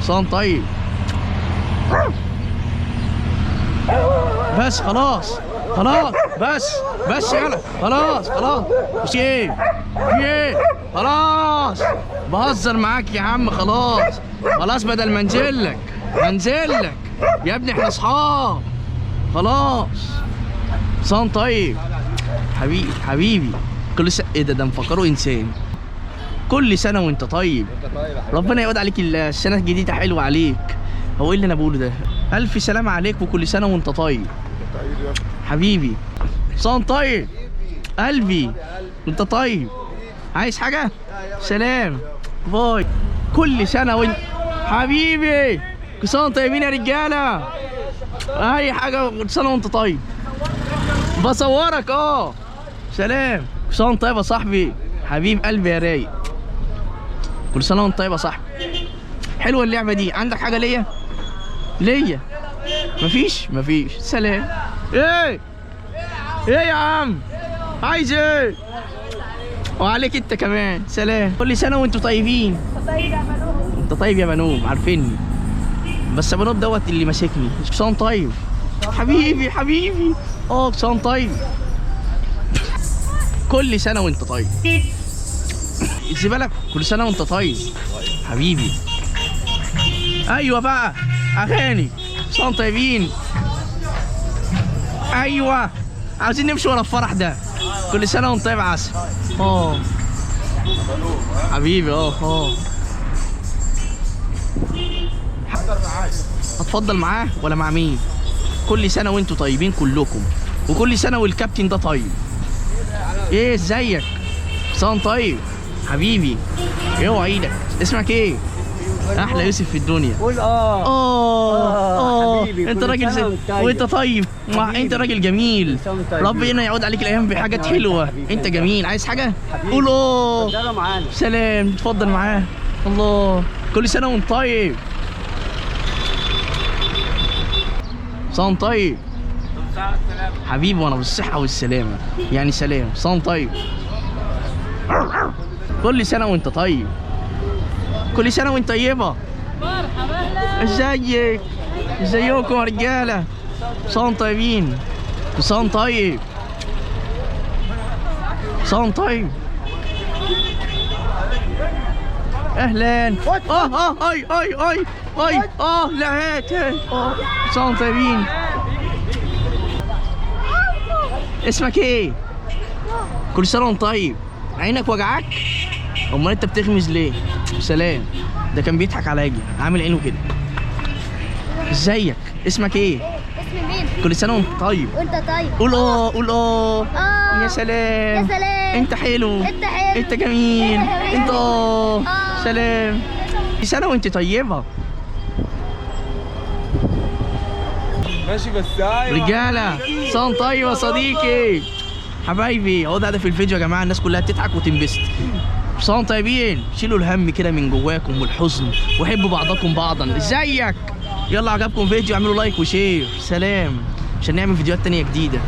صام طيب. بس خلاص بس يلا خلاص في ايه خلاص بهزر معاك يا عم. خلاص بدل ما انزل لك يا ابني، احنا اصحاب خلاص. صام طيب حبيبي كل سنه. ايه ده مفكره انسان. كل سنه وانت طيب. ربنا يعود عليك السنه الجديده حلوه عليك. هو ايه اللي انا بقوله ده؟ الف سلام عليك وكل سنه وانت طيب حبيبي. صام طيب قلبي وانت طيب. عايز حاجه؟ سلام باي. كل سنه وانت حبيبي. كل سنه وانتم طيبين يا رجاله. اي حاجه كل سنه وانت طيب. بصورك سلام. كل سنه وانت طيب يا صاحبي. حبيب قلبي يا رايق. كل سنه وانت طيب يا صاحبي. حلوه اللعبه دي. عندك حاجه ليا؟ مفيش. سلام. ايه يا عم عايز ايه؟ وعليك انت كمان. سلام. كل سنه وانتوا طيبين. انت طيب يا بنوم. عارفيني بس بنوب دوت اللي ماسكني. كسان طيب حبيبي. كسان طيب. كل سنه وانت طيب. الزبالة كل سنه وانت طيب حبيبي. ايوه بقى اغاني. كسان طيبين. ايوه عاوزين نمشي ورا الفرح ده. كل سنه وانت طيب عسل. حبيبي. هتفضل معاه ولا مع مين؟ كل سنه وانتوا طيبين كلكم، وكل سنه والكابتن ده طيب. ايه ازيك؟ صان طيب حبيبي. اوعى ايدك. اسمك ايه؟ احلى يوسف في الدنيا. قول حبيبي. انت راجل وانت طيب. انت راجل جميل. ربنا يعود عليك الايام بحاجات حلوه. انت جميل. عايز حاجه؟ قول سلام. اتفضل معاه. الله. كل سنه وانت طيب. صام طيب حبيبي. وانا بالصحه والسلامه يعني. سلام. صام طيب. كل سنه وانت طيب. كل سنه وانت طيبه. ازيك؟ ازيكم يا رجاله؟ صام طيبين. صام طيب. اهلا. اي لا هات. صام طيبين. اسمك ايه؟ كل سنه وانت طيب. عينك وجعك؟ امال انت بتغمز ليه؟ سلام. ده كان بيضحك عليا. عامل عينه كده. ازيك؟ اسمك ايه؟ اسمي مين؟ كل سنه وانت طيب. وانت طيب. قول يا سلام. انت حلو. انت جميل. انت سلام. كل سنه وانت طيبه. ماشي بس. ايوه رجاله. صام طيب يا صديقي حبايبي. اهو ده في الفيديو يا جماعه. الناس كلها تضحك وتنبسط. صام طيبين. شيلوا الهم كده من جواكم والحزن، وحبوا بعضكم بعضا. ازيك؟ يلا عجبكم فيديو اعملوا لايك وشير. سلام. عشان نعمل فيديوهات تانية جديدة.